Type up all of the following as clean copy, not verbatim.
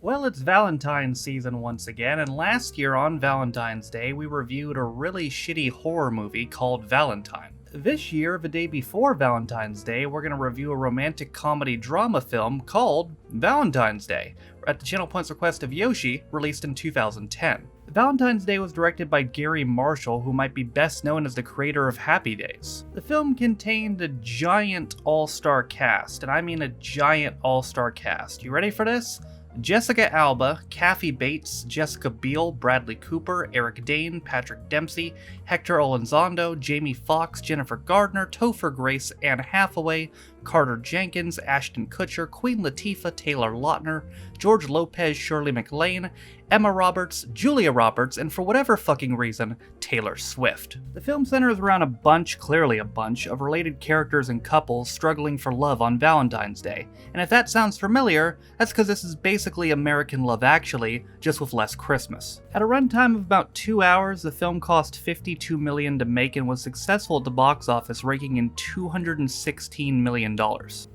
Well, it's Valentine season once again, and last year on Valentine's Day, we reviewed a really shitty horror movie called Valentine. This year, the day before Valentine's Day, we're going to review a romantic comedy drama film called Valentine's Day, at the Channel Point's request of Yoshi, released in 2010. Valentine's Day was directed by Gary Marshall, who might be best known as the creator of Happy Days. The film contained a giant all-star cast, and I mean a giant all-star cast. You ready for this? Jessica Alba, Kathy Bates, Jessica Biel, Bradley Cooper, Eric Dane, Patrick Dempsey, Hector Elizondo, Jamie Foxx, Jennifer Gardner, Topher Grace, Anne Hathaway, Carter Jenkins, Ashton Kutcher, Queen Latifah, Taylor Lautner, George Lopez, Shirley MacLaine, Emma Roberts, Julia Roberts, and for whatever fucking reason, Taylor Swift. The film centers around clearly a bunch, of related characters and couples struggling for love on Valentine's Day. And if that sounds familiar, that's because this is basically American Love Actually, just with less Christmas. At a runtime of about 2 hours, the film cost $52 million to make and was successful at the box office, raking in $216 million.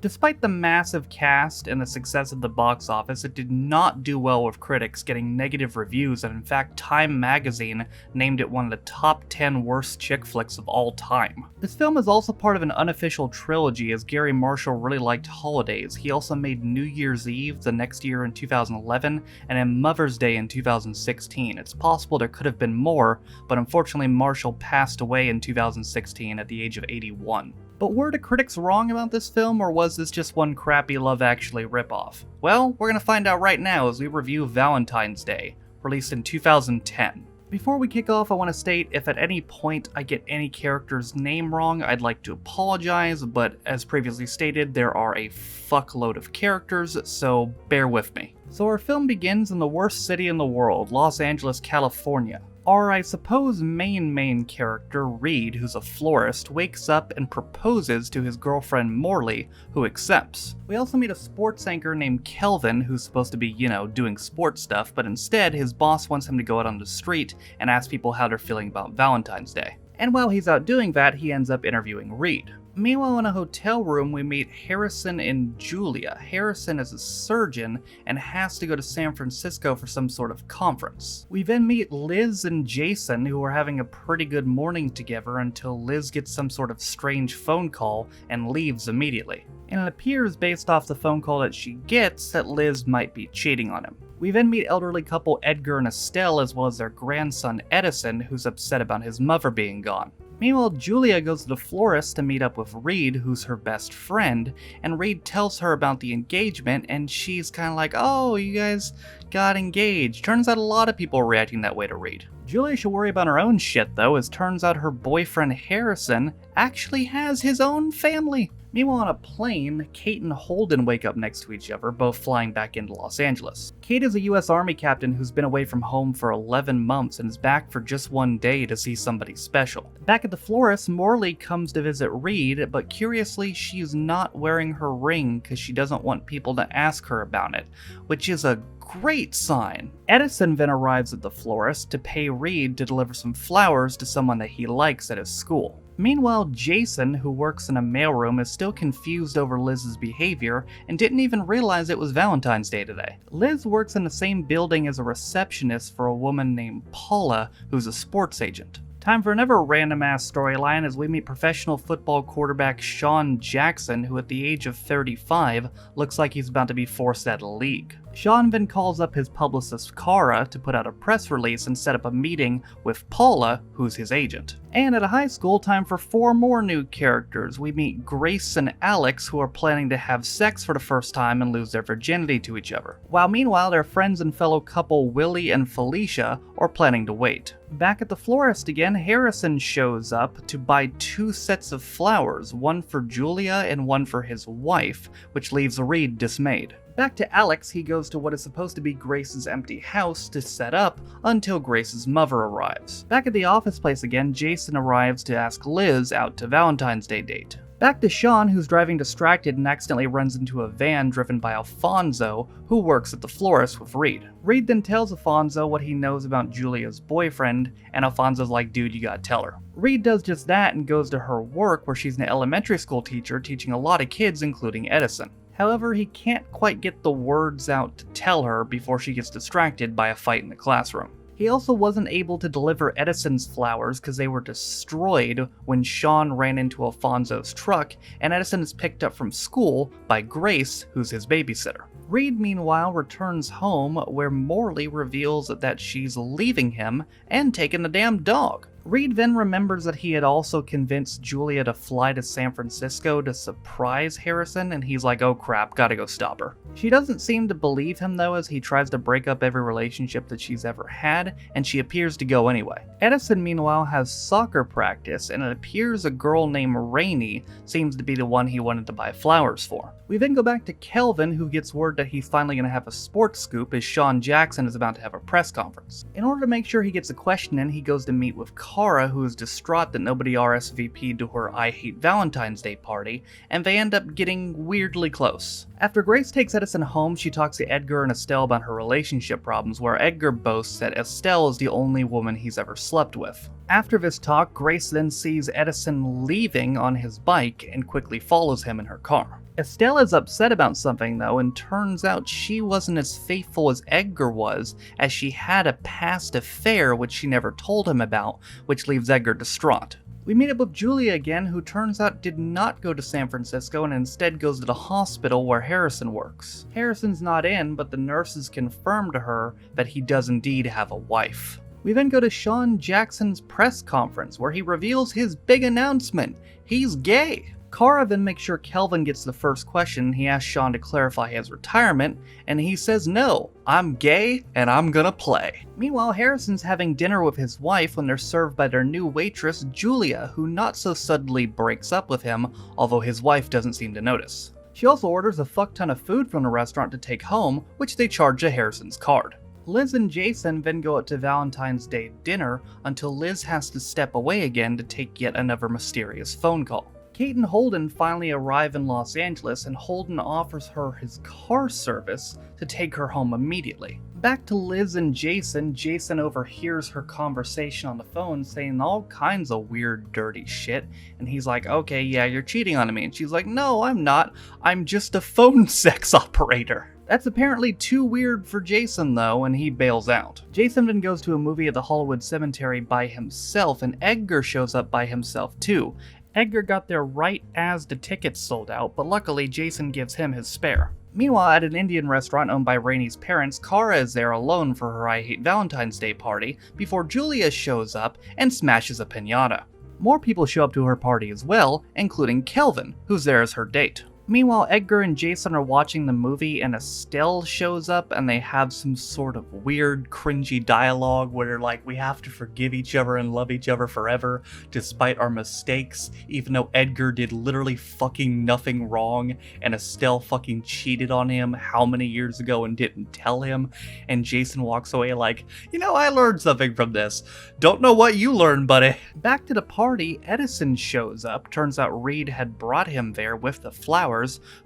Despite the massive cast and the success of the box office, it did not do well with critics, getting negative reviews, and in fact Time magazine named it one of the top 10 worst chick flicks of all time. This film is also part of an unofficial trilogy, as Gary Marshall really liked holidays. He also made New Year's Eve the next year in 2011 and then Mother's Day in 2016. It's possible there could have been more, but unfortunately Marshall passed away in 2016 at the age of 81. But were the critics wrong about this film, or was this just one crappy Love Actually ripoff? Well, we're gonna find out right now as we review Valentine's Day, released in 2010. Before we kick off, I want to state if at any point I get any character's name wrong, I'd like to apologize, but as previously stated, there are a fuckload of characters, so bear with me. So our film begins in the worst city in the world, Los Angeles, California. Our, I suppose, main character, Reed, who's a florist, wakes up and proposes to his girlfriend Morley, who accepts. We also meet a sports anchor named Kelvin, who's supposed to be, doing sports stuff, but instead his boss wants him to go out on the street and ask people how they're feeling about Valentine's Day. And while he's out doing that, he ends up interviewing Reed. Meanwhile, in a hotel room, we meet Harrison and Julia. Harrison is a surgeon and has to go to San Francisco for some sort of conference. We then meet Liz and Jason, who are having a pretty good morning together until Liz gets some sort of strange phone call and leaves immediately. And it appears, based off the phone call that she gets, that Liz might be cheating on him. We then meet elderly couple Edgar and Estelle, as well as their grandson Edison, who's upset about his mother being gone. Meanwhile, Julia goes to the florist to meet up with Reed, who's her best friend, and Reed tells her about the engagement, and she's kind of like, oh, you guys got engaged. Turns out a lot of people are reacting that way to Reed. Julia should worry about her own shit, though, as turns out her boyfriend Harrison actually has his own family. Meanwhile, on a plane, Kate and Holden wake up next to each other, both flying back into Los Angeles. Kate is a US Army captain who's been away from home for 11 months and is back for just one day to see somebody special. Back at the florist, Morley comes to visit Reed, but curiously, she's not wearing her ring because she doesn't want people to ask her about it, which is a great sign. Edison then arrives at the florist to pay Reed to deliver some flowers to someone that he likes at his school. Meanwhile, Jason, who works in a mailroom, is still confused over Liz's behavior and didn't even realize it was Valentine's Day today. Liz works in the same building as a receptionist for a woman named Paula, who's a sports agent. Time for another random-ass storyline as we meet professional football quarterback Sean Jackson, who at the age of 35 looks like he's about to be forced out of the league. Sean then calls up his publicist Cara to put out a press release and set up a meeting with Paula, who's his agent. And at a high school, time for 4 more new characters. We meet Grace and Alex, who are planning to have sex for the first time and lose their virginity to each other. While meanwhile, their friends and fellow couple Willie and Felicia are planning to wait. Back at the florist again, Harrison shows up to buy 2 sets of flowers, one for Julia and one for his wife, which leaves Reed dismayed. Back to Alex, he goes to what is supposed to be Grace's empty house to set up until Grace's mother arrives. Back at the office place again, Jason arrives to ask Liz out to Valentine's Day date. Back to Sean, who's driving distracted and accidentally runs into a van driven by Alfonso, who works at the florist with Reed. Reed then tells Alfonso what he knows about Julia's boyfriend, and Alfonso's like, dude, you gotta tell her. Reed does just that and goes to her work, where she's an elementary school teacher teaching a lot of kids, including Edison. However, he can't quite get the words out to tell her before she gets distracted by a fight in the classroom. He also wasn't able to deliver Edison's flowers because they were destroyed when Sean ran into Alfonso's truck, and Edison is picked up from school by Grace, who's his babysitter. Reed, meanwhile, returns home where Morley reveals that she's leaving him and taking the damn dog. Reed then remembers that he had also convinced Julia to fly to San Francisco to surprise Harrison, and he's like, oh crap, gotta go stop her. She doesn't seem to believe him though, as he tries to break up every relationship that she's ever had, and she appears to go anyway. Edison, meanwhile, has soccer practice, and it appears a girl named Rainey seems to be the one he wanted to buy flowers for. We then go back to Kelvin, who gets word that he's finally going to have a sports scoop as Sean Jackson is about to have a press conference. In order to make sure he gets a question in, he goes to meet with Kara, who is distraught that nobody RSVP'd to her I Hate Valentine's Day party, and they end up getting weirdly close. After Grace takes Edison home, she talks to Edgar and Estelle about her relationship problems, where Edgar boasts that Estelle is the only woman he's ever slept with. After this talk, Grace then sees Edison leaving on his bike and quickly follows him in her car. Estelle is upset about something though, and turns out she wasn't as faithful as Edgar was, as she had a past affair which she never told him about, which leaves Edgar distraught. We meet up with Julia again, who turns out did not go to San Francisco and instead goes to the hospital where Harrison works. Harrison's not in, but the nurses confirm to her that he does indeed have a wife. We then go to Sean Jackson's press conference, where he reveals his big announcement. He's gay! Kara then makes sure Kelvin gets the first question. He asks Sean to clarify his retirement, and he says, no, I'm gay and I'm gonna play. Meanwhile, Harrison's having dinner with his wife when they're served by their new waitress, Julia, who not so suddenly breaks up with him, although his wife doesn't seem to notice. She also orders a fuck ton of food from the restaurant to take home, which they charge to Harrison's card. Liz and Jason then go out to Valentine's Day dinner until Liz has to step away again to take yet another mysterious phone call. Kate and Holden finally arrive in Los Angeles, and Holden offers her his car service to take her home immediately. Back to Liz and Jason, Jason overhears her conversation on the phone saying all kinds of weird, dirty shit, and he's like, okay, yeah, you're cheating on me, and she's like, no, I'm not, I'm just a phone sex operator. That's apparently too weird for Jason though, and he bails out. Jason then goes to a movie at the Hollywood Cemetery by himself, and Edgar shows up by himself too. Edgar got there right as the tickets sold out, but luckily Jason gives him his spare. Meanwhile, at an Indian restaurant owned by Rainey's parents, Kara is there alone for her I Hate Valentine's Day party before Julia shows up and smashes a piñata. More people show up to her party as well, including Kelvin, who's there as her date. Meanwhile, Edgar and Jason are watching the movie, and Estelle shows up, and they have some sort of weird, cringy dialogue where they're like, we have to forgive each other and love each other forever, despite our mistakes, even though Edgar did literally fucking nothing wrong, and Estelle fucking cheated on him how many years ago and didn't tell him, and Jason walks away like, you know, I learned something from this. Don't know what you learned, buddy. Back to the party, Edison shows up. Turns out Reed had brought him there with the flowers,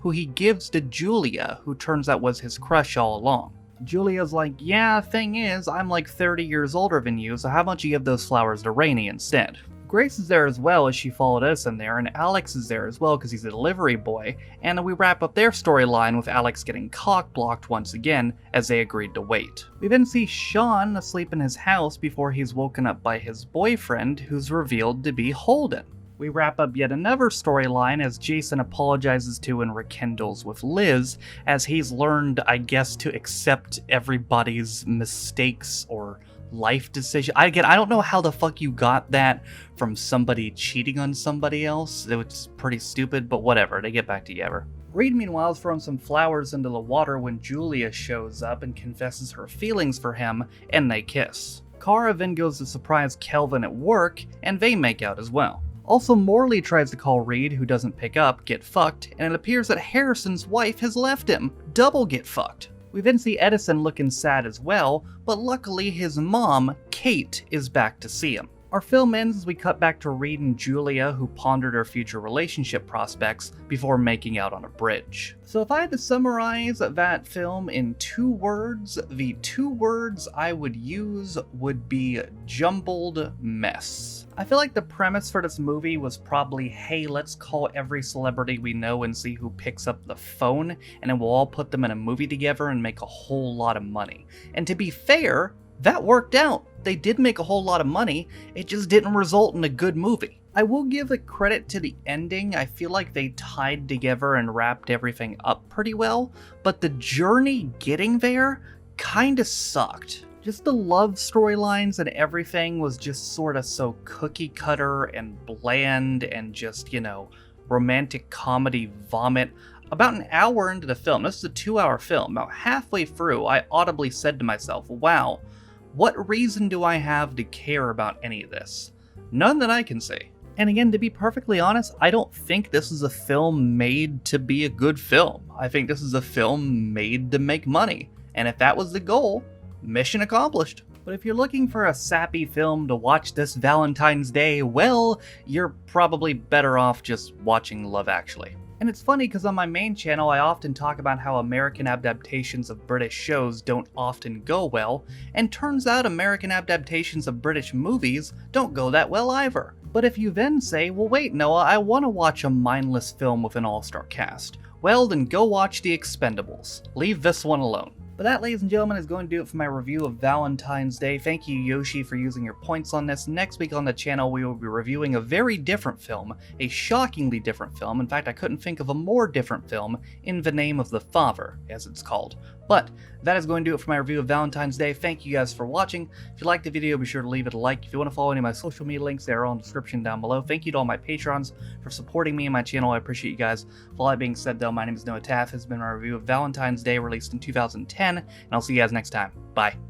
who he gives to Julia, who turns out was his crush all along. Julia's like, yeah, thing is, I'm like 30 years older than you, so how about you give those flowers to Rainey instead? Grace is there as well, as she followed us in there, and Alex is there as well because he's a delivery boy, and we wrap up their storyline with Alex getting cock-blocked once again as they agreed to wait. We then see Sean asleep in his house before he's woken up by his boyfriend, who's revealed to be Holden. We wrap up yet another storyline as Jason apologizes to and rekindles with Liz, as he's learned, I guess, to accept everybody's mistakes or life decision. I don't know how the fuck you got that from somebody cheating on somebody else. It was pretty stupid, but whatever, they get back together. Reed, meanwhile, is throwing some flowers into the water when Julia shows up and confesses her feelings for him, and they kiss. Kara then goes to surprise Kelvin at work, and they make out as well. Also, Morley tries to call Reed, who doesn't pick up, get fucked, and it appears that Harrison's wife has left him. Double get fucked. We then see Edison looking sad as well, but luckily his mom, Kate, is back to see him. Our film ends as we cut back to Reed and Julia, who pondered their future relationship prospects before making out on a bridge. So if I had to summarize that film in 2 words, the 2 words I would use would be jumbled mess. I feel like the premise for this movie was probably, hey, let's call every celebrity we know and see who picks up the phone, and then we'll all put them in a movie together and make a whole lot of money. And to be fair, that worked out. They did make a whole lot of money, it just didn't result in a good movie. I will give the credit to the ending. I feel like they tied together and wrapped everything up pretty well, but the journey getting there kinda sucked. Just the love storylines and everything was just sorta so cookie cutter and bland and just, romantic comedy vomit. About an hour into the film, this is a 2-hour film, about halfway through, I audibly said to myself, wow, what reason do I have to care about any of this? None that I can see. And again, to be perfectly honest, I don't think this is a film made to be a good film. I think this is a film made to make money. And if that was the goal, mission accomplished. But if you're looking for a sappy film to watch this Valentine's Day, well, you're probably better off just watching Love Actually. And it's funny because on my main channel I often talk about how American adaptations of British shows don't often go well, and turns out American adaptations of British movies don't go that well either. But if you then say, well wait Noah, I want to watch a mindless film with an all-star cast, well then go watch The Expendables. Leave this one alone. But that, ladies and gentlemen, is going to do it for my review of Valentine's Day. Thank you, Yoshi, for using your points on this. Next week on the channel, we will be reviewing a very different film, a shockingly different film. In fact, I couldn't think of a more different film, In the Name of the Father, as it's called. But that is going to do it for my review of Valentine's Day. Thank you guys for watching. If you liked the video, be sure to leave it a like. If you want to follow any of my social media links, they are all in the description down below. Thank you to all my patrons for supporting me and my channel. I appreciate you guys. With all that being said, though, my name is Noah Taff. This has been my review of Valentine's Day, released in 2010, and I'll see you guys next time. Bye.